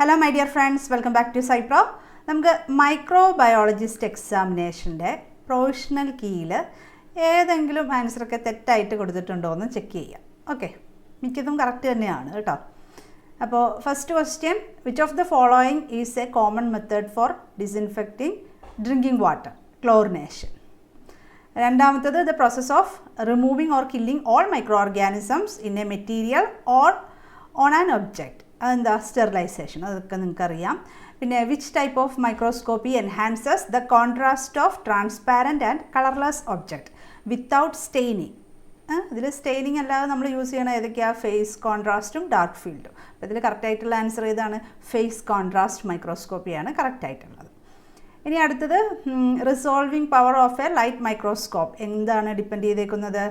Hello my dear friends, welcome back to Cypro. നമുക്ക് microbiologist എക്സാമിനേഷൻ്റെ provisional കീയിൽ ഏതെങ്കിലും ആൻസറൊക്കെ തെറ്റായിട്ട് കൊടുത്തിട്ടുണ്ടോ എന്ന് ചെക്ക് ചെയ്യാം. ഓക്കെ, മിക്കതും കറക്റ്റ് തന്നെയാണ് കേട്ടോ. അപ്പോൾ first question, which of the following is a common method for disinfecting drinking water? Chlorination. രണ്ടാമത്തത്, the process of removing or killing all microorganisms in a material or on an object. അതെന്താ? Sterilisation. അതൊക്കെ നിങ്ങൾക്കറിയാം. പിന്നെ which type of microscopy enhances the contrast of transparent and colourless object without staining? ഇതിൽ staining അല്ലാതെ നമ്മൾ use ചെയ്യണത് ഏതൊക്കെയാണ്? Face കോൺട്രാസ്റ്റും dark ഫീൽഡും. അപ്പോൾ ഇതിൽ കറക്റ്റായിട്ടുള്ള ആൻസർ ഏതാണ്? ഫേസ് കോൺട്രാസ്റ്റ് മൈക്രോസ്കോപ്പിയാണ് കറക്റ്റായിട്ടുള്ളത്. ഇനി അടുത്തത്, resolving power of a light microscope എന്താണ് ഡിപ്പെൻഡ് ചെയ്തേക്കുന്നത്?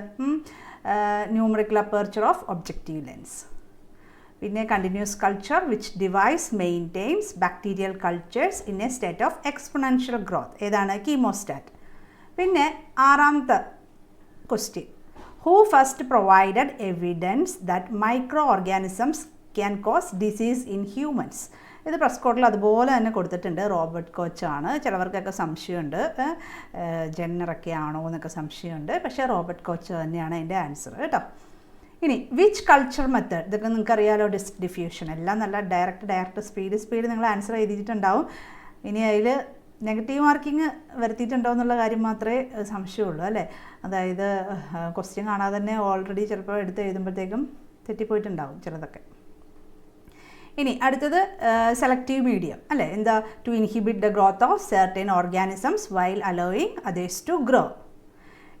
Numerical aperture of objective lens. പിന്നെ continuous culture which device maintains bacterial cultures in a state of exponential growth ഏതാണ്? കീമോസ്റ്റാറ്റ്. പിന്നെ ആറാമത്തെ question, who first provided evidence that microorganisms can cause disease in humans? ഇത് പ്രസ് കോഡിൽ അതുപോലെ തന്നെ കൊടുത്തിട്ടുണ്ട്. റോബർട്ട് കോച്ചാണ്. ചിലവർക്കൊക്കെ സംശയമുണ്ട്, ജെന്നറൊക്കെ ആണോ എന്നൊക്കെ സംശയമുണ്ട്. പക്ഷേ റോബർട്ട് കോച്ച് തന്നെയാണ് അതിൻ്റെ ആൻസർ കേട്ടോ. ഇനി വിച്ച് കൾച്ചർ മെത്തേഡ്, ഇതൊക്കെ നിങ്ങൾക്കറിയാലോ, ഡിഫ്യൂഷൻ. എല്ലാം നല്ല ഡയറക്റ്റ് സ്പീഡ് നിങ്ങൾ ആൻസർ എഴുതിയിട്ടുണ്ടാവും. ഇനി അതിൽ നെഗറ്റീവ് മാർക്കിങ് വരുത്തിയിട്ടുണ്ടോ എന്നുള്ള കാര്യം മാത്രമേ സംശയമുള്ളൂ അല്ലേ. അതായത് ക്വസ്റ്റ്യൻ കാണാതെ തന്നെ ഓൾറെഡി ചിലപ്പോൾ എടുത്ത് എഴുതുമ്പോഴത്തേക്കും തെറ്റിപ്പോയിട്ടുണ്ടാവും ചിലതൊക്കെ. ഇനി അടുത്തത് സെലക്റ്റീവ് മീഡിയം അല്ലേ. എന്താ? To inhibit the growth of certain organisms while allowing others to grow.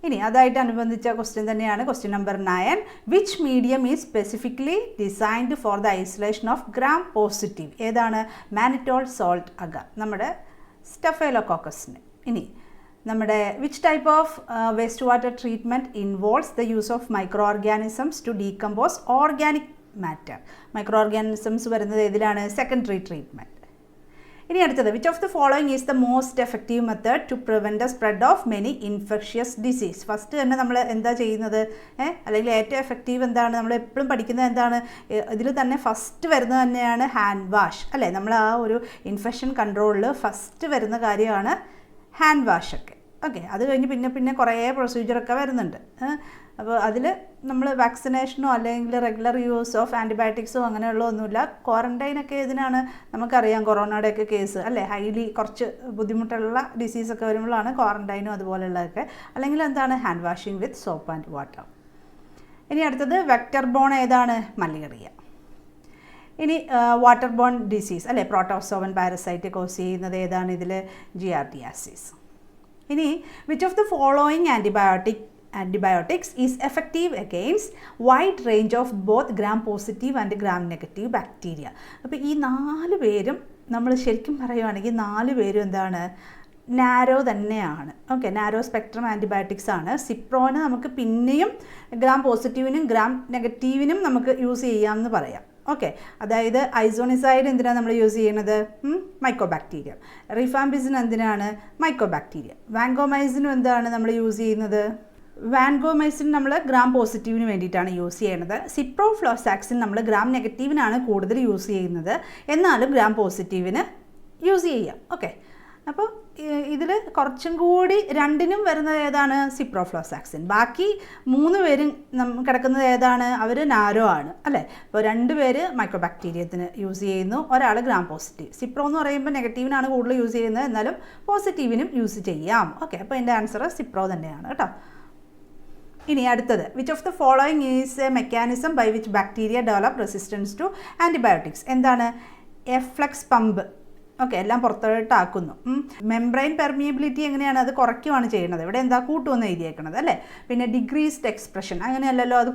ഇനി അതായിട്ട് അനുബന്ധിച്ച ക്വസ്റ്റ്യൻ തന്നെയാണ് question number 9. Which medium is specifically designed for the isolation of gram positive? ഏതാണ്? മാനിറ്റോൾ സോൾട്ട് അഗർ, നമ്മുടെ സ്റ്റഫൈലോകോക്കസിന്. ഇനി നമ്മുടെ which type of waste water treatment involves the use of microorganisms to decompose organic matter? Microorganisms വരുന്നത് ഏതിലാണ്? Secondary treatment. ഇനി അടുത്തത്, which of the following is the most effective method to prevent the spread of many infectious disease? First തന്നെ നമ്മൾ എന്താ ചെയ്യുന്നത്? അല്ലെങ്കിൽ ഏറ്റവും എഫക്റ്റീവ് എന്താണ്? നമ്മൾ എപ്പോഴും പഠിക്കുന്നത് എന്താണ്? ഇതിൽ തന്നെ ഫസ്റ്റ് വരുന്നത് തന്നെയാണ് ഹാൻഡ് വാഷ് അല്ലേ. നമ്മൾ ആ ഒരു ഇൻഫെക്ഷൻ കൺട്രോളിൽ ഫസ്റ്റ് വരുന്ന കാര്യമാണ് ഹാൻഡ് വാഷൊക്കെ. ഓക്കെ, അത് കഴിഞ്ഞ് പിന്നെ കുറേ പ്രൊസീജിയറൊക്കെ വരുന്നുണ്ട്. അപ്പോൾ അതിൽ നമ്മൾ വാക്സിനേഷനോ അല്ലെങ്കിൽ റെഗുലർ യൂസ് ഓഫ് ആൻറ്റിബയോട്ടിക്സോ അങ്ങനെയുള്ള ഒന്നുമില്ല. ക്വാറൻറ്റൈനൊക്കെ ഇതിനാണ്. നമുക്കറിയാം കൊറോണയുടെയൊക്കെ കേസ് അല്ലേ, ഹൈലി കുറച്ച് ബുദ്ധിമുട്ടുള്ള ഡിസീസൊക്കെ വരുമ്പോഴാണ് ക്വാറൻറ്റൈനും അതുപോലെയുള്ളതൊക്കെ. അല്ലെങ്കിൽ എന്താണ്? Hand washing with soap and water. ഇനി അടുത്തത്, വെക്ടർ ബോൺ ഏതാണ്? മലേറിയ. ഇനി വാട്ടർ ബോൺ ഡിസീസ് അല്ലേ, പ്രോട്ടോസോവൻ പാരസൈറ്റ് കോസ് ചെയ്യുന്നത് ഏതാണ്? ഇതിൽ ജിയാർഡിയാസിസ്. ഇനി which of the following antibiotics is effective against wide range of both gram positive and gram negative bacteria? അപ്പോൾ ഈ 4 പേരും നമ്മൾ ശരിക്കും പറയുകയാണെങ്കിൽ 4 പേരും എന്താണ്? നാരോ തന്നെയാണ്. ഓക്കെ, നാരോ സ്പെക്ട്രം ആൻറ്റിബയോട്ടിക്സ് ആണ്. സിപ്രോന് നമുക്ക് പിന്നെയും ഗ്രാം പോസിറ്റീവിനും ഗ്രാം നെഗറ്റീവിനും നമുക്ക് യൂസ് ചെയ്യാമെന്ന് പറയാം. ഓക്കെ, അതായത് ഐസോണിസൈഡ് എന്തിനാണ് നമ്മൾ യൂസ് ചെയ്യുന്നത്? മൈക്കോബാക്ടീരിയ. റിഫാംപിസിൻ എന്തിനാണ്? മൈക്കോബാക്ടീരിയ. വാൻകോമൈസിനും എന്താണ് നമ്മൾ യൂസ് ചെയ്യുന്നത്? വാൻകോമൈസിൻ നമ്മൾ ഗ്രാം പോസിറ്റീവിന് വേണ്ടിയിട്ടാണ് യൂസ് ചെയ്യുന്നത്. സിപ്രോഫ്ലോസാക്സിൻ നമ്മൾ ഗ്രാം നെഗറ്റീവിനാണ് കൂടുതൽ യൂസ് ചെയ്യുന്നത്. എന്നാലും ഗ്രാം പോസിറ്റീവിന് യൂസ് ചെയ്യാം. ഓക്കെ, അപ്പോൾ ഇതിൽ കുറച്ചും കൂടി രണ്ടിനും വരുന്നത് ഏതാണ്? സിപ്രോഫ്ലോസാക്സിൻ. ബാക്കി 3 പേരും കിടക്കുന്നത് ഏതാണ്? അവർ നാരോ ആണ് അല്ലേ. അപ്പോൾ 2 പേര് മൈക്രോബാക്ടീരിയത്തിന് യൂസ് ചെയ്യുന്നു, ഒരാൾ ഗ്രാം പോസിറ്റീവ്. സിപ്രോ എന്ന് പറയുമ്പോൾ നെഗറ്റീവിനാണ് കൂടുതൽ യൂസ് ചെയ്യുന്നത്, എന്നാലും പോസിറ്റീവിനും യൂസ് ചെയ്യാം. ഓക്കെ, അപ്പോൾ എൻ്റെ ആൻസർ സിപ്രോ തന്നെയാണ് കേട്ടോ. ഇനി അടുത്തത്, which of the following is a mechanism by which bacteria develop resistance to antibiotics? എന്താണ്? Efflux pump. ഓക്കെ, എല്ലാം പുറത്തോട്ടാക്കുന്നു. മെംബ്രെയിൻ പെർമിയബിലിറ്റി എങ്ങനെയാണ്? അത് കുറയ്ക്കുകയാണ് ചെയ്യുന്നത്. ഇവിടെ എന്താ? കൂട്ടുമെന്ന് എഴുതിയേക്കുന്നത് അല്ലേ. പിന്നെ ഡിക്രീസ്ഡ് എക്സ്പ്രഷൻ അങ്ങനെയല്ലല്ലോ, അത്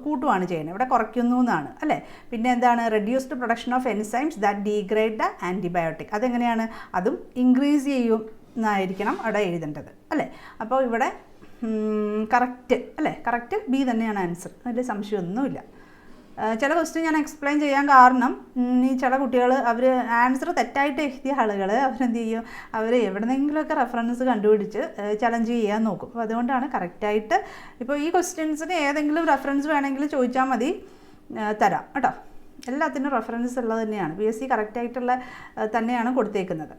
കൂട്ടുകയാണ് ചെയ്യുന്നത്. ഇവിടെ കുറയ്ക്കുന്നു എന്നാണ് അല്ലേ. പിന്നെ എന്താണ്? Reduced production of enzymes that degrade the antibiotic. അതെങ്ങനെയാണ്? അതും ഇൻക്രീസ് ചെയ്യും എന്നായിരിക്കണം അവിടെ എഴുതേണ്ടത് അല്ലേ. അപ്പോൾ ഇവിടെ കറക്റ്റ് അല്ലേ, കറക്റ്റ് ബി തന്നെയാണ് ആൻസർ. അതിൽ സംശയമൊന്നുമില്ല. ചില ക്വസ്റ്റ്യൻ ഞാൻ എക്സ്പ്ലെയിൻ ചെയ്യാൻ കാരണം ഈ ചില കുട്ടികൾ അവർ ആൻസർ തെറ്റായിട്ട് എഴുതിയ ആളുകൾ അവരെന്ത് ചെയ്യും? അവർ എവിടെന്നെങ്കിലുമൊക്കെ റെഫറൻസ് കണ്ടുപിടിച്ച് ചലഞ്ച് ചെയ്യാൻ നോക്കും. അപ്പോൾ അതുകൊണ്ടാണ് കറക്റ്റായിട്ട്. ഇപ്പോൾ ഈ ക്വസ്റ്റ്യൻസിന് ഏതെങ്കിലും റെഫറൻസ് വേണമെങ്കിൽ ചോദിച്ചാൽ മതി, തരാം കേട്ടോ. എല്ലാത്തിനും റെഫറൻസ് ഉള്ളത് തന്നെയാണ്. PSC കറക്റ്റായിട്ടുള്ള തന്നെയാണ് കൊടുത്തേക്കുന്നത്.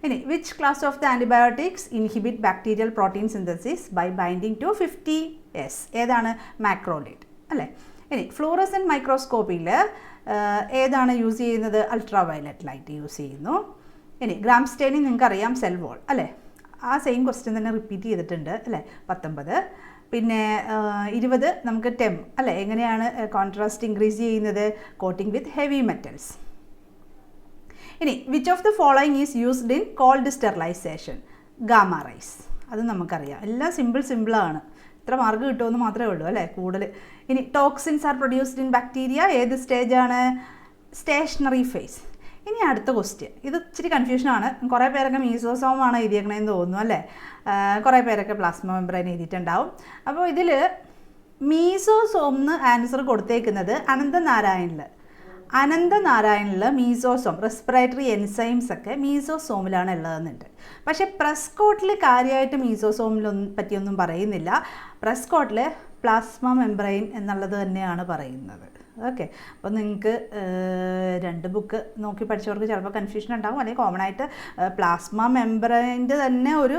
ഇനി which class of the antibiotics inhibit bacterial protein synthesis by binding to 50S? ഏതാണ്? മാക്രോലേറ്റ് അല്ലേ. ഇനി ഫ്ലൂറസെൻറ്റ് മൈക്രോസ്കോപ്പിയിൽ ഏതാണ് യൂസ് ചെയ്യുന്നത്? അൾട്രാ വയലറ്റ് ലൈറ്റ് യൂസ് ചെയ്യുന്നു. ഇനി ഗ്രാംസ്റ്റെയിനിങ് നിങ്ങൾക്കറിയാം, സെൽ വോൾ അല്ലേ. ആ സെയിം ക്വസ്റ്റ്യൻ തന്നെ റിപ്പീറ്റ് ചെയ്തിട്ടുണ്ട് അല്ലേ. 19. പിന്നെ 20 നമുക്ക് ടെം അല്ലേ. എങ്ങനെയാണ് കോൺട്രാസ്റ്റ് ഇൻക്രീസ് ചെയ്യുന്നത്? Coating with heavy metals. ഇനി which of the following is used in cold sterilisation? Gamma rays. അത് നമുക്കറിയാം, എല്ലാം സിമ്പിളാണ്. ഇത്ര മാർക്ക് കിട്ടുമെന്ന് മാത്രമേ ഉള്ളൂ അല്ലേ കൂടുതൽ. ഇനി toxins are produced in bacteria, ഏത് സ്റ്റേജാണ്? Stationary phase. ഇനി അടുത്ത ക്വസ്റ്റ്യൻ, ഇത് ഇച്ചിരി കൺഫ്യൂഷനാണ്. കുറേ പേരൊക്കെ മീസോസോമാണ് എഴുതിയേക്കണേന്ന് തോന്നുന്നു അല്ലേ. കുറേ പേരൊക്കെ പ്ലാസ്മ മെംബ്രെയിൻ എഴുതിയിട്ടുണ്ടാവും. അപ്പോൾ ഇതിൽ മീസോസോംന്ന് ആൻസർ കൊടുത്തേക്കുന്നത് അനന്തനാരായണിൽ മീസോസോം, റെസ്പിറേറ്ററി എൻസൈംസ് ഒക്കെ മീസോസോമിലാണ് ഉള്ളതെന്നുണ്ട്. പക്ഷേ പ്രസ്കോട്ടിൽ കാര്യമായിട്ട് മീസോസോമിലൊന്നും പറ്റിയൊന്നും പറയുന്നില്ല. പ്രസ്കോട്ടിൽ പ്ലാസ്മ മെംബ്രെയിൻ എന്നുള്ളത് തന്നെയാണ് പറയുന്നത്. ഓക്കെ, അപ്പോൾ നിങ്ങൾക്ക് 2 ബുക്ക് നോക്കി പഠിച്ചവർക്ക് ചിലപ്പോൾ കൺഫ്യൂഷൻ ഉണ്ടാകും. അല്ലെങ്കിൽ കോമൺ ആയിട്ട് പ്ലാസ്മ മെംബ്രെയിൻ്റെ തന്നെ ഒരു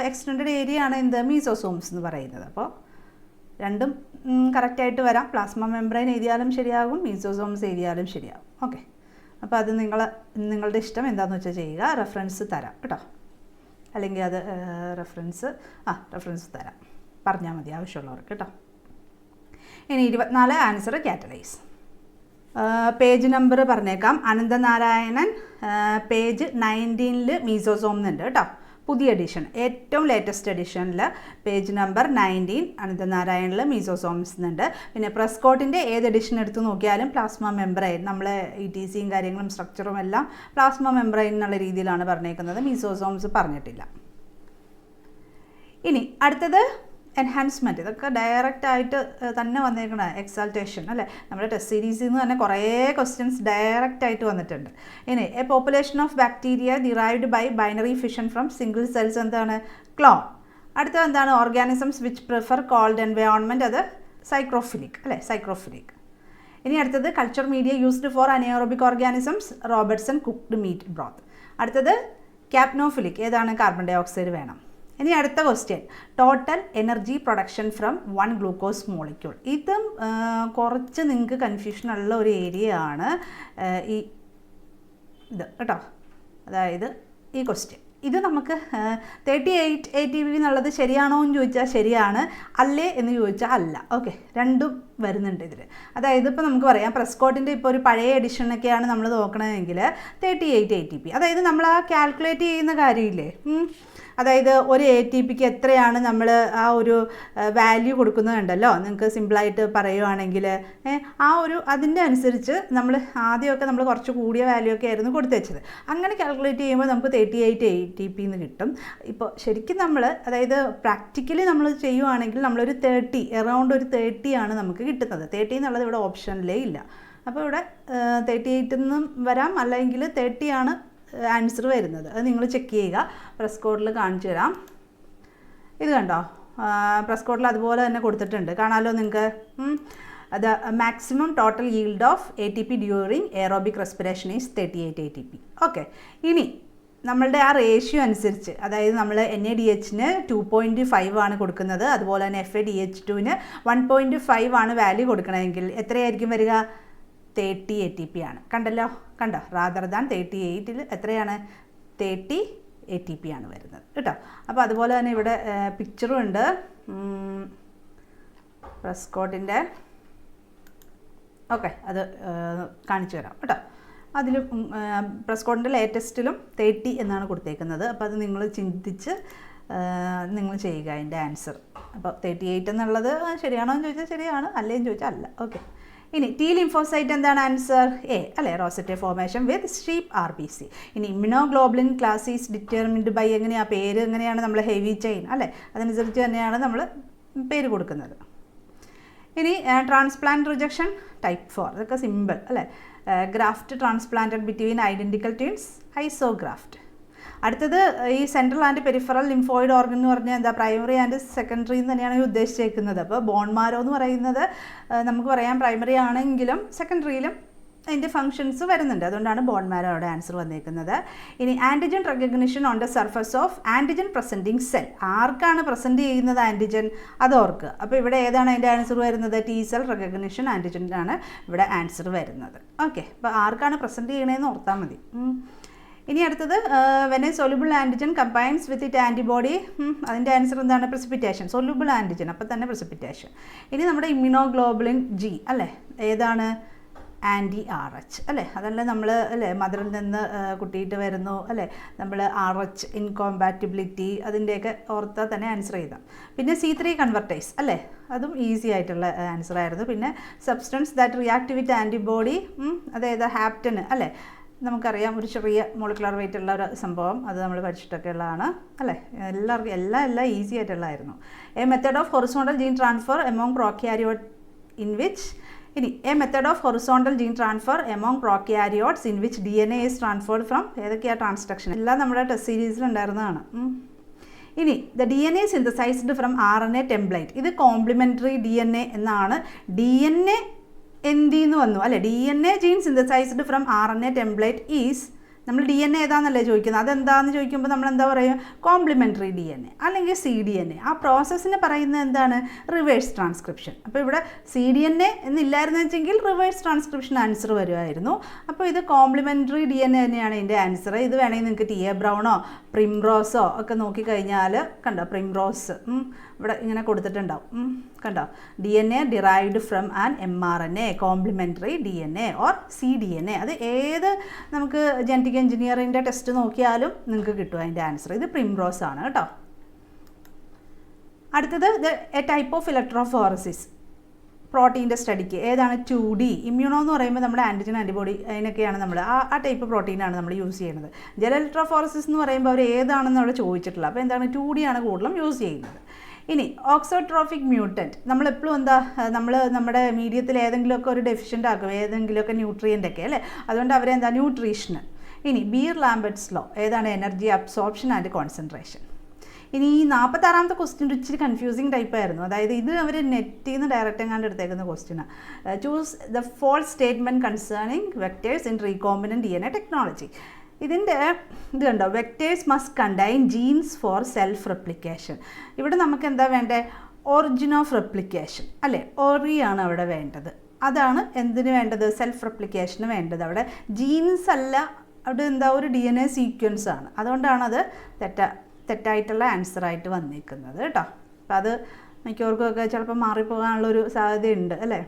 എക്സ്റ്റെൻഡഡ് ഏരിയ ആണ് എന്ത്? മീസോസോംസ് എന്ന് പറയുന്നത്. അപ്പോൾ രണ്ടും കറക്റ്റായിട്ട് വരാം. പ്ലാസ്മ മെംബ്രെയിൻ എഴുതിയാലും ശരിയാകും, മീസോസോംസ് എഴുതിയാലും ശരിയാകും. ഓക്കെ, അപ്പോൾ അത് നിങ്ങളുടെ ഇഷ്ടം എന്താണെന്ന് വെച്ചാൽ ചെയ്യുക. റെഫറൻസ് തരാം കേട്ടോ, അല്ലെങ്കിൽ അത് റെഫറൻസ് തരാം, പറഞ്ഞാൽ മതി ആവശ്യമുള്ളവർക്ക് കേട്ടോ. ഇനി 24 ആൻസർ കാറ്റലൈസ്. പേജ് നമ്പർ പറഞ്ഞേക്കാം. അനന്തനാരായണൻ പേജ് 19 മീസോസോം എന്നുണ്ട് കേട്ടോ. പുതിയ എഡിഷൻ, ഏറ്റവും ലേറ്റസ്റ്റ് എഡിഷനിൽ പേജ് നമ്പർ 19 അനന്തനാരായണിൽ മീസോസോംസ് എന്നുണ്ട്. പിന്നെ പ്രസ്കോട്ടിൻ്റെ ഏത് എഡിഷൻ എടുത്ത് നോക്കിയാലും പ്ലാസ്മ മെംബ്രെയിൻ, നമ്മൾ ETCയും കാര്യങ്ങളും സ്ട്രക്ചറും എല്ലാം പ്ലാസ്മ മെംബ്രെയിൻ എന്നുള്ള രീതിയിലാണ് പറഞ്ഞേക്കുന്നത്. മീസോസോംസ് പറഞ്ഞിട്ടില്ല. ഇനി അടുത്തത് എൻഹാൻസ്മെൻറ്റ്. ഇതൊക്കെ ഡയറക്റ്റായിട്ട് തന്നെ വന്നേക്കണ എക്സാൾട്ടേഷൻ അല്ലേ. നമ്മുടെ ടെസ്റ്റ് സീരീസിൽ നിന്ന് തന്നെ കുറേ ക്വസ്റ്റ്യൻസ് ഡയറക്റ്റായിട്ട് വന്നിട്ടുണ്ട്. ഇനി a population of bacteria derived by binary fission from single cells എന്താണ്? ക്ലോൺ. അടുത്തത് എന്താണ്? Organisms which prefer cold environment, അത് സൈക്രോഫിലിക് അല്ലേ, സൈക്രോഫിലിക്. ഇനി അടുത്തത് culture media used for anaerobic organisms, Robertson cooked meat broth. അടുത്തത് ക്യാപ്നോഫിലിക്, ഏതാണ്? കാർബൺ ഡൈ ഓക്സൈഡ് വേണം. ഇനി അടുത്ത question, total energy production from 1 glucose molecule. ഇതും കുറച്ച് നിങ്ങൾക്ക് കൺഫ്യൂഷൻ ഉള്ള ഒരു ഏരിയ ആണ് ഇത് കേട്ടോ. അതായത് ഈ ക്വസ്റ്റ്യൻ ഇത് നമുക്ക് 38 ATP എന്നുള്ളത് ശരിയാണോ എന്ന് ചോദിച്ചാൽ ശരിയാണ്, അല്ലേ എന്ന് ചോദിച്ചാൽ അല്ല. ഓക്കെ, രണ്ടും വരുന്നുണ്ട് ഇതിൽ. അതായത് ഇപ്പോൾ നമുക്ക് പറയാം പ്രസ്കോട്ടിൻ്റെ ഇപ്പോൾ ഒരു പഴയ എഡിഷനൊക്കെയാണ് നമ്മൾ നോക്കണമെങ്കിൽ 38 ATP. അതായത് നമ്മൾ ആ കാൽക്കുലേറ്റ് ചെയ്യുന്ന കാര്യമില്ലേ, അതായത് ഒരു ATPക്ക് എത്രയാണ് നമ്മൾ ആ ഒരു വാല്യൂ കൊടുക്കുന്നതുണ്ടല്ലോ. നിങ്ങൾക്ക് സിമ്പിളായിട്ട് പറയുവാണെങ്കിൽ അതിൻ്റെ അനുസരിച്ച് നമ്മൾ ആദ്യമൊക്കെ നമ്മൾ കുറച്ച് കൂടിയ വാല്യൂ ഒക്കെ ആയിരുന്നു കൊടുത്തു വെച്ചത്. അങ്ങനെ കാൽക്കുലേറ്റ് ചെയ്യുമ്പോൾ നമുക്ക് 38 ATP എന്ന് കിട്ടും. ഇപ്പോൾ ശരിക്കും നമ്മൾ അതായത് പ്രാക്ടിക്കലി നമ്മൾ ചെയ്യുവാണെങ്കിൽ നമ്മളൊരു 30 അറൗണ്ട് ഒരു 30 ആണ് നമുക്ക് കിട്ടുന്നത്. 30 എന്നുള്ളത് ഇവിടെ ഓപ്ഷനിലേ ഇല്ല. അപ്പോൾ ഇവിടെ 38 നിന്നും വരാം, അല്ലെങ്കിൽ 30 ആണ് ആൻസർ വരുന്നത്. അത് നിങ്ങൾ ചെക്ക് ചെയ്യുക. പ്രസ് കോഡിൽ കാണിച്ചു തരാം. ഇത് കണ്ടോ, പ്രസ് കോഡിൽ അതുപോലെ തന്നെ കൊടുത്തിട്ടുണ്ട്, കാണാമല്ലോ നിങ്ങൾക്ക്. അത് maximum total yield of ATP during aerobic respiration is 38 ATP. Okay, ഇനി നമ്മളുടെ ആ റേഷ്യോ അനുസരിച്ച്, അതായത് നമ്മൾ NADH-ന് 2.5 ആണ് കൊടുക്കുന്നത്, അതുപോലെ തന്നെ FADH2-ന് 1.5 ആണ് വാല്യൂ കൊടുക്കണമെങ്കിൽ എത്രയായിരിക്കും വരിക? 30 ATP ആണ്. കണ്ടോ റാദർ ദാൻ 38-ൽ എത്രയാണ്? 30 ATP ആണ് വരുന്നത് കേട്ടോ. അപ്പോൾ അതുപോലെ തന്നെ ഇവിടെ പിക്ചറും ഉണ്ട് പ്രസ്കോട്ടിൻ്റെ. ഓക്കെ, അത് കാണിച്ചു തരാം കേട്ടോ. അതിൽ പ്രസ്കോട്ടിൻ്റെ ലേറ്റസ്റ്റിലും 30 എന്നാണ് കൊടുത്തേക്കുന്നത്. അപ്പോൾ അത് നിങ്ങൾ ചിന്തിച്ച് നിങ്ങൾ ചെയ്യുക അതിൻ്റെ ആൻസർ. അപ്പോൾ 38 എന്നുള്ളത് ശരിയാണോ എന്ന് ചോദിച്ചാൽ ശരിയാണ്, അല്ലേന്ന് ചോദിച്ചാൽ അല്ല. ഓക്കെ, ഇനി T ലിംഫോസൈറ്റ് എന്താണ് ആൻസർ? എ അല്ലേ, rosette formation with sheep RBC. ഇനി immunoglobulin class is determined by, എങ്ങനെയാണ് പേര്, എങ്ങനെയാണ് നമ്മൾ ഹെവി ചെയിൻ അല്ലേ, അതനുസരിച്ച് തന്നെയാണ് നമ്മൾ പേര് കൊടുക്കുന്നത്. ഇനി ട്രാൻസ്പ്ലാന്റ് റിജക്ഷൻ ടൈപ്പ് 4, ഇതൊക്കെ സിമ്പിൾ അല്ലേ. Graft transplanted between identical twins, isograft. അടുത്തത് ഈ central and peripheral lymphoid organ എന്ന് പറഞ്ഞാൽ എന്താ? പ്രൈമറി ആൻഡ് സെക്കൻഡറി എന്ന് തന്നെയാണ് ഉദ്ദേശിച്ചേക്കുന്നത്. അപ്പോൾ ബോൺ മാരോ എന്ന് പറയുന്നത് നമുക്ക് പറയാം പ്രൈമറി ആണെങ്കിലും സെക്കൻഡറിയിലും അതിൻ്റെ ഫങ്ഷൻസ് വരുന്നുണ്ട്. അതുകൊണ്ടാണ് ബോൺ മാരോ അവിടെ ആൻസർ വന്നേക്കുന്നത്. ഇനി antigen recognition on the surface of antigen presenting cell. ആർക്കാണ് പ്രസൻറ്റ് ചെയ്യുന്നത് ആൻറ്റിജൻ, അത് ഓർക്കുക. അപ്പോൾ ഇവിടെ ഏതാണ് അതിൻ്റെ ആൻസർ വരുന്നത്? ടി സെൽ റെക്കഗ്നിഷൻ ആൻറ്റിജനാണ് ഇവിടെ ആൻസർ വരുന്നത്. ഓക്കെ, അപ്പോൾ ആർക്കാണ് പ്രസൻറ്റ് ചെയ്യണതെന്ന് ഓർത്താൽ മതി. ഇനി അടുത്തത് when A soluble antigen combines with it antibody, അതിൻ്റെ ആൻസർ എന്താണ്? പ്രിസിപ്പിറ്റേഷൻ. സൊല്യൂബിൾ ആൻറ്റിജൻ അപ്പോൾ തന്നെ പ്രിസിപ്പിറ്റേഷൻ. ഇനി നമ്മുടെ ഇമ്മ്യൂണോഗ്ലോബുലിൻ ജി അല്ലേ, ഏതാണ്? ആൻറ്റി RH അല്ലേ, അതല്ലേ നമ്മൾ അല്ലേ മദറിൽ നിന്ന് കുട്ടിയിട്ട് വരുന്നു അല്ലേ, നമ്മൾ RH ഇൻകോമ്പാറ്റിബിലിറ്റി അതിൻ്റെയൊക്കെ ഓർത്താൽ തന്നെ ആൻസർ ചെയ്താം. പിന്നെ C3 കൺവെർട്ടേഴ്സ് അല്ലേ, അതും ഈസി ആയിട്ടുള്ള ആൻസർ ആയിരുന്നു. പിന്നെ substance that react with antibody, അതായത് ഹാപ്റ്റൻ അല്ലേ, നമുക്കറിയാം ഒരു ചെറിയ മോളിക്കുലർ വെയിറ്റ് ഉള്ള ഒരു സംഭവം, അത് നമ്മൾ പഠിച്ചിട്ടൊക്കെ ഉള്ളതാണ് അല്ലേ. എല്ലാവർക്കും എല്ലാം ഈസി ആയിട്ടുള്ളതായിരുന്നു. A method of horizontal gene transfer among prokaryote in which, ഇനി a method of horizontal gene transfer among prokaryotes in which DNA is transferred from, ഏതൊക്കെയാണ് ട്രാൻസ്ഡക്ഷൻ, എല്ലാം നമ്മുടെ ടെസ്റ്റ് സീരീസിൽ ഉണ്ടായിരുന്നതാണ്. ഇനി the DNA synthesised from RNA template, ഇത് complementary DNA എന്നാണ്. DNA എന്തിന്ന് വന്നു അല്ലേ, DNA gene synthesised from RNA template is, നമ്മൾ DNA ഏതാണെന്നല്ലേ ചോദിക്കുന്നത്, അതെന്താണെന്ന് ചോദിക്കുമ്പോൾ നമ്മൾ എന്താ പറയുക? കോംപ്ലിമെൻ്ററി DNA അല്ലെങ്കിൽ cDNA. ആ പ്രോസസ്സിന് പറയുന്നത് എന്താണ്? Reverse transcription. അപ്പോൾ ഇവിടെ cDNA എന്നില്ലായിരുന്നു വെച്ചെങ്കിൽ റിവേഴ്സ് ട്രാൻസ്ക്രിപ്ഷൻ ആൻസർ വരുമായിരുന്നു. അപ്പോൾ ഇത് കോംപ്ലിമെൻ്ററി DNA തന്നെയാണ് ഇതിൻ്റെ ആൻസർ. ഇത് വേണമെങ്കിൽ നിങ്ങൾക്ക് TA ബ്രൗണോ പ്രിംറോസോ ഒക്കെ നോക്കിക്കഴിഞ്ഞാൽ കണ്ടോ, പ്രിംറോസ് ഇവിടെ ഇങ്ങനെ കൊടുത്തിട്ടുണ്ടാവും, കണ്ടോ, DNA derived from an mRNA complementary DNA or cDNA. അത് ഏത് നമുക്ക് ജനറ്റിക് എഞ്ചിനീയറിൻ്റെ ടെസ്റ്റ് നോക്കിയാലും നിങ്ങൾക്ക് കിട്ടും അതിൻ്റെ ആൻസർ. ഇത് പ്രിംറോസ് ആണ് കേട്ടോ. അടുത്തത് എ ടൈപ്പ് ഓഫ് ഇലക്ട്രോഫോറസിസ്, പ്രോട്ടീൻ്റെ സ്റ്റഡിക്ക് ഏതാണ്? 2D. ഇമ്മ്യൂണോ എന്ന് പറയുമ്പോൾ നമ്മുടെ ആൻറ്റിജൻ ആൻറ്റിബോഡി അതിനൊക്കെയാണ് നമ്മൾ ആ ടൈപ്പ് പ്രോട്ടീനാണ് നമ്മൾ യൂസ് ചെയ്യുന്നത്. ജല ഇലക്ട്രോഫോറസിസ് എന്ന് പറയുമ്പോൾ അവർ ഏതാണെന്ന് അവിടെ ചോദിച്ചിട്ടില്ല. അപ്പോൾ എന്താണ്? 2D ആണ് കൂടുതലും യൂസ് ചെയ്യുന്നത്. ഇനി ഓക്സോട്രോഫിക് മ്യൂട്ടൻറ്റ്, നമ്മളെപ്പോഴും എന്താ, നമ്മുടെ മീഡിയത്തിൽ ഏതെങ്കിലുമൊക്കെ ഒരു ഡെഫിഷ്യൻ്റ് ആക്കും, ഏതെങ്കിലുമൊക്കെ ന്യൂട്രിയൻ്റ് ഒക്കെ അല്ലേ, അതുകൊണ്ട് അവരെന്താ? ന്യൂട്രീഷണൽ. ഇനി ബീർ ലാംബർട്ട്സ് ലോ, ഏതാണ്? Energy absorption and concentration. ഇനി ഈ 46ാമത്തെ ക്വസ്റ്റ്യൻ ഇച്ചിരി കൺഫ്യൂസിങ് ടൈപ്പായിരുന്നു. അതായത് ഇത് അവർ നെറ്റിൽ നിന്ന് ഡയറക്റ്റ് എങ്ങാണ്ട് എടുത്തേക്കുന്ന ക്വസ്റ്റ്യനാണ്. Choose the false statement concerning vectors in recombinant DNA technology. ഇതിൻ്റെ ഇത് കണ്ടോ, vectors must contain genes for self replication. ഇവിടെ നമുക്ക് എന്താ വേണ്ടത്? ഒറിജിൻ ഓഫ് റെപ്ലിക്കേഷൻ അല്ലേ, ഒറിയാണ് അവിടെ വേണ്ടത്. അതാണ് എന്തിനു വേണ്ടത്? സെൽഫ് റെപ്ലിക്കേഷന് വേണ്ടത്. അവിടെ ജീൻസ് അല്ല, അവിടെ എന്താ ഒരു DNA സീക്വൻസ് ആണ്. അതുകൊണ്ടാണ് അത് തെറ്റായിട്ടുള്ള ആൻസറായിട്ട് വന്നിരിക്കുന്നത് കേട്ടോ. അപ്പോൾ അത് മിക്കവർക്കൊക്കെ ചിലപ്പോൾ മാറിപ്പോകാനുള്ളൊരു സാധ്യതയുണ്ട് അല്ലേ.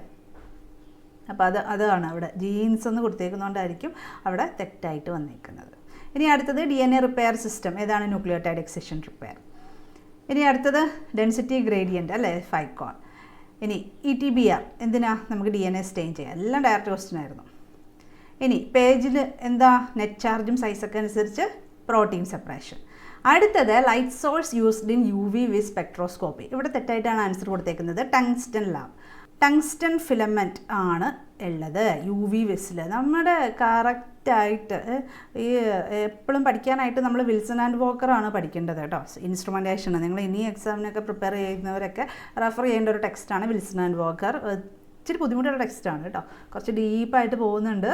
അപ്പോൾ അതാണ് അവിടെ ജീൻസ് എന്ന് കൊടുത്തേക്കുന്നതുകൊണ്ടായിരിക്കും അവിടെ തെറ്റായിട്ട് വന്നിരിക്കുന്നത്. ഇനി അടുത്തത് DNA റിപ്പയർ സിസ്റ്റം, ഏതാണ്? Nucleotide excision repair. ഇനി അടുത്തത് ഡെൻസിറ്റി ഗ്രേഡിയൻറ്റ് അല്ലേ, ഫൈക്കോൺ. ഇനി ETBR എന്തിനാ? നമുക്ക് DNA സ്റ്റെയിൻ ചെയ്യാം. എല്ലാം ഡയറക്റ്റ് ക്വസ്റ്റ്യൻ ആയിരുന്നു. ഇനി പേജിൽ എന്താ? നെറ്റ് ചാർജും സൈസൊക്കെ അനുസരിച്ച് പ്രോട്ടീൻ സെപ്പറേഷൻ. അടുത്തത് light source used in UV with spectroscopy. ഇവിടെ തെറ്റായിട്ടാണ് ആൻസർ കൊടുത്തേക്കുന്നത്. ടങ്സ്റ്റൺ ലാബ്, ടങ്സ്റ്റൺ ഫിലമെൻറ്റ് ആണ് ഉള്ളത് UV വിസിൽ. നമ്മുടെ കറക്റ്റായിട്ട് ഈ എപ്പോഴും പഠിക്കാനായിട്ട് നമ്മൾ വിൽസൺ ആൻഡ് വോക്കറാണ് പഠിക്കേണ്ടത് കേട്ടോ. ഇൻസ്ട്രുമെൻറ്റേഷൻ നിങ്ങൾ ഇനി എക്സാമിനൊക്കെ പ്രിപ്പയർ ചെയ്യുന്നവരൊക്കെ റെഫർ ചെയ്യേണ്ട ഒരു ടെക്സ്റ്റാണ് വിൽസൺ ആൻഡ് വോക്കർ. ഇച്ചിരി ബുദ്ധിമുട്ടുള്ള ടെക്സ്റ്റാണ് കേട്ടോ, കുറച്ച് ഡീപ്പായിട്ട് പോകുന്നുണ്ട്.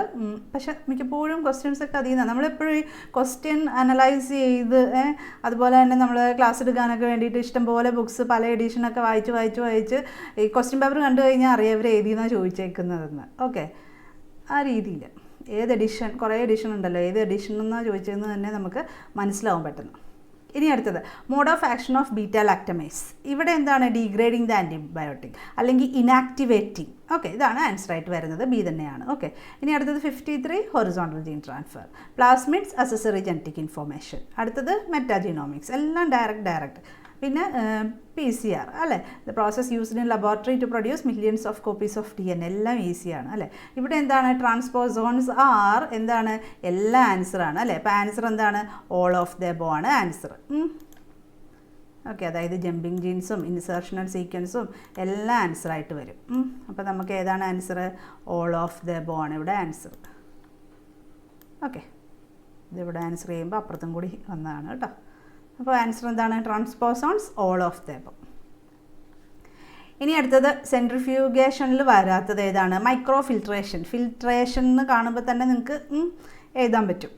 പക്ഷെ മിക്കപ്പോഴും ക്വസ്റ്റ്യൻസൊക്കെ അതിൽ നിന്നാണ്. നമ്മളെപ്പോഴും ഈ ക്വസ്റ്റ്യൻ അനലൈസ് ചെയ്ത് അതുപോലെ തന്നെ നമ്മൾ ക്ലാസ് എടുക്കാനൊക്കെ വേണ്ടിയിട്ട് ഇഷ്ടംപോലെ ബുക്സ് പല എഡിഷനൊക്കെ വായിച്ച് ഈ ക്വസ്റ്റ്യൻ പേപ്പർ കണ്ടു കഴിഞ്ഞാൽ അറിയാം ഇവർ ഏതിന്നാണ് ചോദിച്ചേക്കുന്നതെന്ന്. ഓക്കെ, ആ രീതിയിൽ ഏത് എഡിഷൻ, കുറേ എഡിഷൻ ഉണ്ടല്ലോ, ഏത് എഡിഷൻ എന്നാണ് ചോദിച്ചതെന്ന് തന്നെ നമുക്ക് മനസ്സിലാവും പെട്ടെന്ന്. ഇനി അടുത്തത് mode of action of beta lactamase. ഇവിടെ എന്താണ്? ഡീഗ്രേഡിങ് ദ ആൻറ്റിബയോട്ടിക് അല്ലെങ്കിൽ ഇനാക്ടിവേറ്റിംഗ്. ഓക്കെ, ഇതാണ് ആൻസർ ആയിട്ട് വരുന്നത്. ബി തന്നെയാണ്. ഓക്കെ, ഇനി അടുത്തത് 53 horizontal gene transfer. Plasmids accessory genetic information. അടുത്തത് മെറ്റാജീനോമിക്സ്, എല്ലാം ഡയറക്റ്റ്. പിന്നെ PCR അല്ലേ, the process used in laboratory to produce millions of copies of DNA, എല്ലാം ഈസിയാണ് അല്ലേ. ഇവിടെ എന്താണ്? ട്രാൻസ്പോസോൺസ് ആർ എന്താണ്? എല്ലാ ആൻസറാണ് അല്ലേ. അപ്പോൾ ആൻസർ എന്താണ്? ഓൾ ഓഫ് ദ എബോവ് ആണ് ആൻസർ. ഓക്കെ, അതായത് ജമ്പിങ് ജീൻസും ഇൻസേർഷണൽ സീക്വൻസും എല്ലാം ആൻസറായിട്ട് വരും. അപ്പോൾ നമുക്ക് ഏതാണ് answer? All of the above ആണ് ഇവിടെ ആൻസർ. ഓക്കെ, ഇതിവിടെ ആൻസർ ചെയ്യുമ്പോൾ അപ്പുറത്തും കൂടി വന്നതാണ് കേട്ടോ. അപ്പോൾ ആൻസർ എന്താണ്? Transposons all of the above. ഇനി അടുത്തത് സെൻട്രിഫ്യൂഗേഷനിൽ വരാത്തത് ഏതാണ്? മൈക്രോ ഫിൽട്രേഷൻ എന്ന് കാണുമ്പോൾ തന്നെ നിങ്ങൾക്ക് എഴുതാൻ പറ്റും.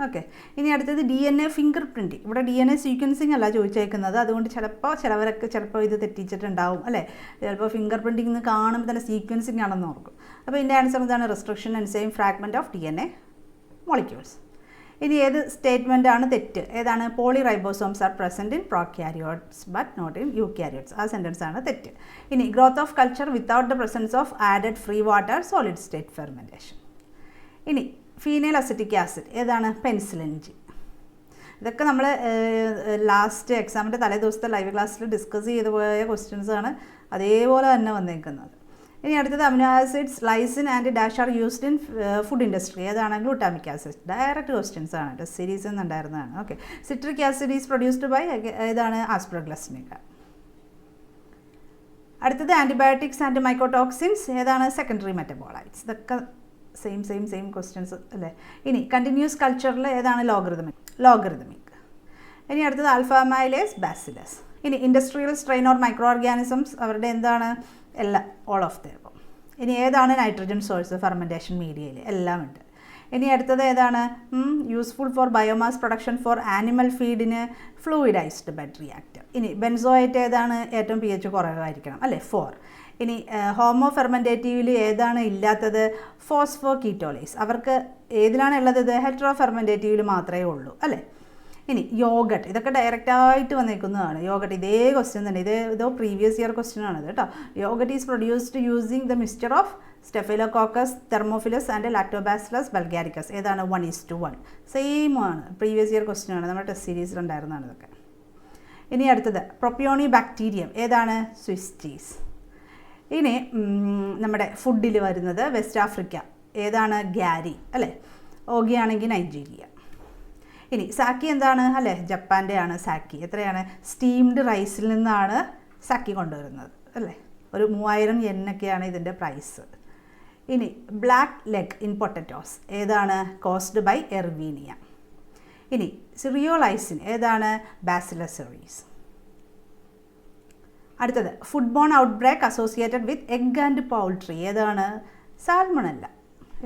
ഓക്കെ. ഇനി അടുത്തത് DNA ഫിംഗർ പ്രിൻറ്റിങ്. ഇവിടെ DNA സീക്വൻസിങ് അല്ല ചോദിച്ചേക്കുന്നത്, അതുകൊണ്ട് ചിലപ്പോൾ ഇത് തെറ്റിച്ചിട്ടുണ്ടാവും അല്ലേ. ചിലപ്പോൾ ഫിംഗർ പ്രിൻറ്റിങ് എന്ന് കാണുമ്പോൾ തന്നെ സീക്വൻസിങ് ആണെന്ന് ഓർക്കും. അപ്പോൾ ഇതിൻ്റെ ആൻസർ എന്താണ്? Restriction and same fragment of DNA molecules. ഇനി ഏത് സ്റ്റേറ്റ്മെൻ്റ് ആണ് തെറ്റ്? ഏതാണ്? Polyribosomes are present in prokaryotes but not in eukaryotes. ആ സെൻറ്റൻസ് ആണ് തെറ്റ്. ഇനി growth of culture without the presence of added free water solid state fermentation. ഇനി ഫീനൈൽ അസറ്റിക് ആസിഡ് ഏതാണ്? Penicillin G. ഇതൊക്കെ നമ്മൾ ലാസ്റ്റ് എക്സാമിൻ്റെ തലേ ദിവസത്തെ ലൈവ് ക്ലാസ്സിൽ ഡിസ്കസ് ചെയ്തു പോയ ക്വസ്റ്റ്യൻസ് ആണ്, അതേപോലെ തന്നെ വന്നേക്കുന്നത്. ഇനി അടുത്തത് amino acids lysine and dash are used in food industry. ഏതാണ്? Glutamic acid. ഡയറക്റ്റ് ക്വസ്റ്റ്യൻസ് ആണ്, ടെസ്റ്റ് സീരീസ് എന്നുണ്ടായിരുന്നതാണ്. Okay. Citric acid is produced by ഏതാണ്? ആസ്പെർഗ്ലസ്നിക. അടുത്തത് ആൻറ്റിബയോട്ടിക്സ് ആൻഡ് മൈക്കോടോക്സിൻസ് ഏതാണ്? Secondary metabolites. ഇതൊക്കെ സെയിം ക്വസ്റ്റ്യൻസ് അല്ലേ. ഇനി കണ്ടിന്യൂസ് കൾച്ചറിൽ ഏതാണ്? ലോഗറിതമിക്. ഇനി അടുത്തത് ആൽഫാമൈലേസ് ബാസിലസ്. ഇനി industrial strain or microorganisms അവരുടെ എന്താണ്? All of the above. ഇനി ഏതാണ് നൈട്രജൻ സോഴ്സ് ഫെർമെൻറ്റേഷൻ മീഡിയയിൽ? എല്ലാം ഉണ്ട്. ഇനി അടുത്തത് ഏതാണ്? Useful for biomass production for animal ഫീഡിന് ഫ്ലൂയിഡൈസ്ഡ് ബെഡ് റിയാക്ടർ. ഇനി ബെൻസോയേറ്റ് ഏതാണ്? ഏറ്റവും pH കുറവായിരിക്കണം അല്ലേ, 4. ഇനി ഹോമോ ഫെർമെൻറ്റേറ്റീവിൽ ഏതാണ് ഇല്ലാത്തത്? ഫോസ്ഫോ കീറ്റോളേസ്. അവർക്ക് ഏതിലാണ് ഉള്ളത്? ഇത് ഹെറ്ററോ ഫെർമെൻറ്റേറ്റീവിൽ മാത്രമേ ഉള്ളൂ അല്ലേ. ഇനി യോഗട്ട്. ഇതൊക്കെ ഡയറക്റ്റായിട്ട് വന്നേക്കുന്നതാണ്. യോഗട്ട് ഇതേ ക്വസ്റ്റ്യൻ തന്നെ, ഇതോ പ്രീവിയസ് ഇയർ ക്വസ്റ്റ്യൻ ആണ് കേട്ടോ. Yoghurt is produced using the mixture of Staphylococcus thermophilus and Lactobacillus bulgaricus. ഏതാണ്? 1:1. സെയിം ആണ്, പ്രീവിയസ് ഇയർ ക്വസ്റ്റ്യൻ ആണ്, നമ്മുടെ ടെസ്റ്റ് സീരീസിലുണ്ടായിരുന്നതാണ് ഇതൊക്കെ. ഇനി അടുത്തത് പ്രൊപ്പിയോണി ബാക്ടീരിയം ഏതാണ്? Swiss cheese. ഇനി നമ്മുടെ ഫുഡിൽ വരുന്നത് വെസ്റ്റ് ആഫ്രിക്ക ഏതാണ്? ഗ്യാരി അല്ലേ. ഓഗി ആണെങ്കിൽ നൈജീരിയ. ഇനി സാക്കി എന്താണ്? അല്ലേ, ജപ്പാൻ്റെ ആണ് സാക്കി. എത്രയാണ്? സ്റ്റീംഡ് റൈസിൽ നിന്നാണ് സാക്കി കൊണ്ടുവരുന്നത് അല്ലേ. ഒരു 3000 yen ഒക്കെയാണ് ഇതിൻ്റെ പ്രൈസ്. ഇനി ബ്ലാക്ക് ലെഗ് ഇൻ പൊട്ടറ്റോസ് ഏതാണ്? Caused by Erwinia. ഇനി സിറിയോലൈസിൻ ഏതാണ്? Bacillus cereus. അടുത്തത് foodborne outbreak associated with egg and poultry ഏതാണ്? സാൽമണല്ല.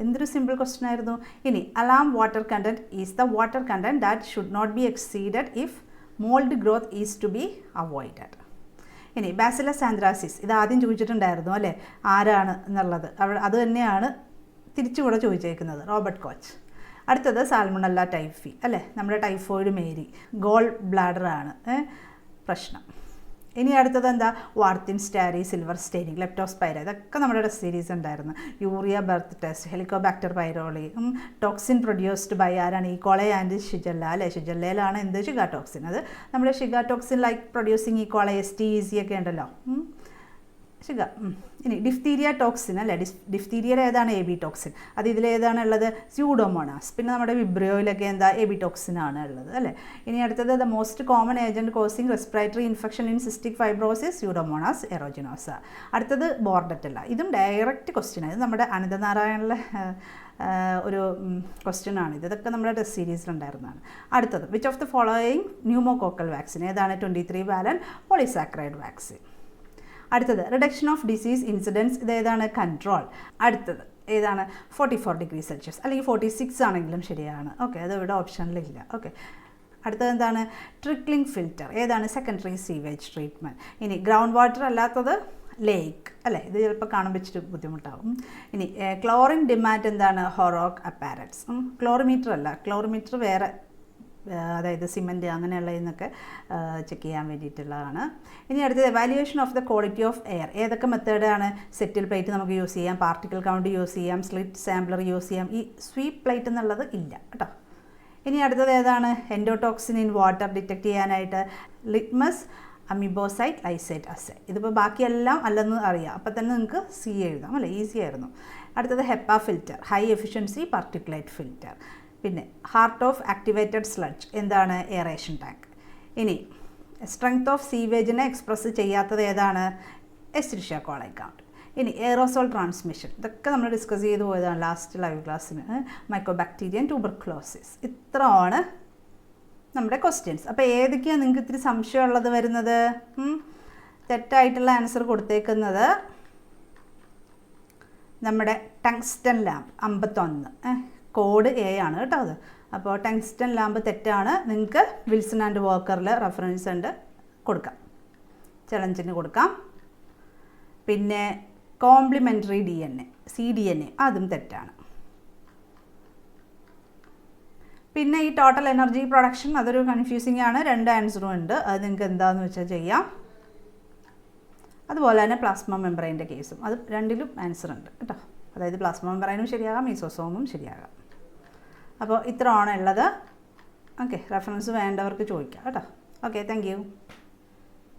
എന്തൊരു സിമ്പിൾ ക്വസ്റ്റ്യൻ ആയിരുന്നു. ഇനി alarm water content is the water content that should not be exceeded if mould growth is to be avoided. ഇനി Bacillus anthracis ഇത് ആദ്യം ചോദിച്ചിട്ടുണ്ടായിരുന്നു അല്ലേ, ആരാണ് എന്നുള്ളത്. അത് തന്നെയാണ് തിരിച്ചുകൂടെ ചോദിച്ചേക്കുന്നത്, റോബർട്ട് കോച്ച്. അടുത്തത് സാൽമണല്ല ടൈഫി അല്ലേ, നമ്മുടെ ടൈഫോയിഡ് മേരി. ഗോൾ ബ്ലാഡറാണ് പ്രശ്നം. ഇനി അടുത്തത് എന്താ? Warthin Starry, silver staining, Leptospira. ഇതൊക്കെ നമ്മുടെ ടെസ്റ്റ് സീരീസ് ഉണ്ടായിരുന്നു. Urea breath test, Helicobacter pylori. Toxin produced by ആരാണ്? ഈക്കോളെ ആൻഡ് ഷിജല്ല അല്ലേ. ഷിജല്ലയിലാണ് എന്ത്? ഷിഗാടോക്സിൻ. അത് നമ്മുടെ ഷിഗാടോക്സിൻ ലൈക്ക് പ്രൊഡ്യൂസിങ് ഈക്കോളെ, STEC ഒക്കെ ഉണ്ടല്ലോ. ഇനി ഡിഫ്തീരിയ ടോക്സിൻ അല്ലേ. ഡിഫ്തീരിയയിൽ ഏതാണ്? AB toxin. അത് ഇതിലേതാണ് ഉള്ളത്? സ്യൂഡോമോണാസ്. പിന്നെ നമ്മുടെ വിബ്രിയോയിലൊക്കെ എന്താ? AB ടോക്സിൻ ആണ് ഉള്ളത് അല്ലേ. ഇനി അടുത്തത് the most common agent causing respiratory infection in cystic fibrosis Pseudomonas aeruginosa. അടുത്തത് ബോർഡറ്റല്ല. ഇതും ഡയറക്റ്റ് ക്വസ്റ്റ്യൻ ആണ്. ഇത് നമ്മുടെ അനിത നാരായണനിലെ ഒരു ക്വസ്റ്റ്യൻ ആണ്. ഇതൊക്കെ നമ്മുടെ ടെസ്റ്റ് സീരീസിലുണ്ടായിരുന്നതാണ്. അടുത്തത് which of the following pneumococcal vaccine ഏതാണ്? 23 വാലന്റ് പോളിസാക്കറൈഡ് വാക്സിൻ. അടുത്തത് റിഡക്ഷൻ ഓഫ് ഡിസീസ് ഇൻസിഡൻസ് ഇത് ഏതാണ്? കൺട്രോൾ. അടുത്തത് ഏതാണ്? 44 ഡിഗ്രി സെൽഷ്യസ് അല്ലെങ്കിൽ 46 ആണെങ്കിലും ശരിയാണ്. ഓക്കെ, അത് ഇവിടെ ഓപ്ഷനിലില്ല. ഓക്കെ, അടുത്തത് എന്താണ്? ട്രിക്ലിംഗ് ഫിൽറ്റർ ഏതാണ്? Secondary sewage treatment. ഇനി ഗ്രൗണ്ട് വാട്ടർ അല്ലാത്തത് ലേക്ക് അല്ലേ, ഇത് ചിലപ്പോൾ കാണാൻ വെച്ചിട്ട് ബുദ്ധിമുട്ടാവും. ഇനി ക്ലോറിൻ ഡിമാൻഡ് എന്താണ്? ഹൊറോക്ക് അപ്പാരറ്റ്സ്. ക്ലോറിമീറ്റർ അല്ല, ക്ലോറിമീറ്റർ വേറെ, അതായത് സിമൻറ്റ് അങ്ങനെയുള്ളതിനൊക്കെ ചെക്ക് ചെയ്യാൻ വേണ്ടിയിട്ടുള്ളതാണ്. ഇനി അടുത്തത് evaluation of the quality of air ഏതൊക്കെ മെത്തേഡാണ്? സെറ്റിൽ പ്ലേറ്റ് നമുക്ക് യൂസ് ചെയ്യാം, പാർട്ടിക്കിൾ കൗണ്ട് യൂസ് ചെയ്യാം, സ്ലിറ്റ് സാമ്പിളർ യൂസ് ചെയ്യാം. ഈ സ്വീപ്പ് പ്ലേറ്റ് എന്നുള്ളത് ഇല്ല കേട്ടോ. ഇനി അടുത്തത് ഏതാണ്? എൻഡോടോക്സിൻ ഇൻ വാട്ടർ ഡിറ്റക്ട് ചെയ്യാനായിട്ട് ലിറ്റ്മസ്, അമീബോസൈറ്റ്, ലൈസൈറ്റ് അസേ. ഇതിപ്പോൾ ബാക്കിയെല്ലാം അല്ലെന്ന് അറിയാം, അപ്പോൾ തന്നെ നിങ്ങൾക്ക് C എഴുതാം അല്ലേ, ഈസി ആയിരുന്നു. അടുത്തത് HEPA filter, high efficiency particulate filter. പിന്നെ ഹാർട്ട് ഓഫ് ആക്ടിവേറ്റഡ് സ്ലഡ്ജ് എന്താണ്? Aeration tank. ഇനി സ്ട്രെങ്ത് ഓഫ് സീവേജിനെ എക്സ്പ്രസ് ചെയ്യാത്തത് ഏതാണ്? എസ്റ്റിരിഷ്യ കോളൈ കൗണ്ട്. ഇനി എയറോസോൾ ട്രാൻസ്മിഷൻ ഇതൊക്കെ നമ്മൾ ഡിസ്കസ് ചെയ്ത് പോയതാണ് ലാസ്റ്റ് ലൈവ് ക്ലാസ്സിന്. മൈക്കോബാക്ടീരിയൻ, ട്യൂബർക്ലോസിസ്. ഇത്രയാണ് നമ്മുടെ ക്വസ്റ്റ്യൻസ്. അപ്പോൾ ഏതൊക്കെയാണ് നിങ്ങൾക്ക് ഇത്തിരി സംശയമുള്ളത് വരുന്നത്? തെറ്റായിട്ടുള്ള ആൻസർ കൊടുത്തേക്കുന്നത് നമ്മുടെ ടങ്സ്റ്റൺ ലാമ്പ് 51, കോഡ് A ആണ് കേട്ടോ അത്. അപ്പോൾ ടങ്സ്റ്റൺ ലാമ്പ് തെറ്റാണ്. നിങ്ങൾക്ക് വിൽസൺ ആൻഡ് വാക്കറിൽ റെഫറൻസ് ഉണ്ട്, കൊടുക്കാം, ചലഞ്ചിന് കൊടുക്കാം. പിന്നെ കോംപ്ലിമെൻ്ററി DNA cDNA അതും തെറ്റാണ്. പിന്നെ ഈ ടോട്ടൽ എനർജി പ്രൊഡക്ഷൻ അതൊരു കൺഫ്യൂസിങ് ആണ്. 2 ആൻസറും ഉണ്ട്, അത് നിങ്ങൾക്ക് എന്താണെന്ന് വെച്ചാൽ ചെയ്യാം. അതുപോലെ തന്നെ പ്ലാസ്മ മെംബ്രെയിൻ്റെ കേസും അത് 2ലും ആൻസർ ഉണ്ട് കേട്ടോ. അതായത് പ്ലാസ്മ മെംബ്രെയിനും ശരിയാകാം, മീസോസോമും ശരിയാകാം. അപ്പോൾ ഇത്രയാണ് ഉള്ളത്. ഓക്കെ, റെഫറൻസ് വേണ്ടവർക്ക് ചോദിക്കാം കേട്ടോ. Okay, thank you.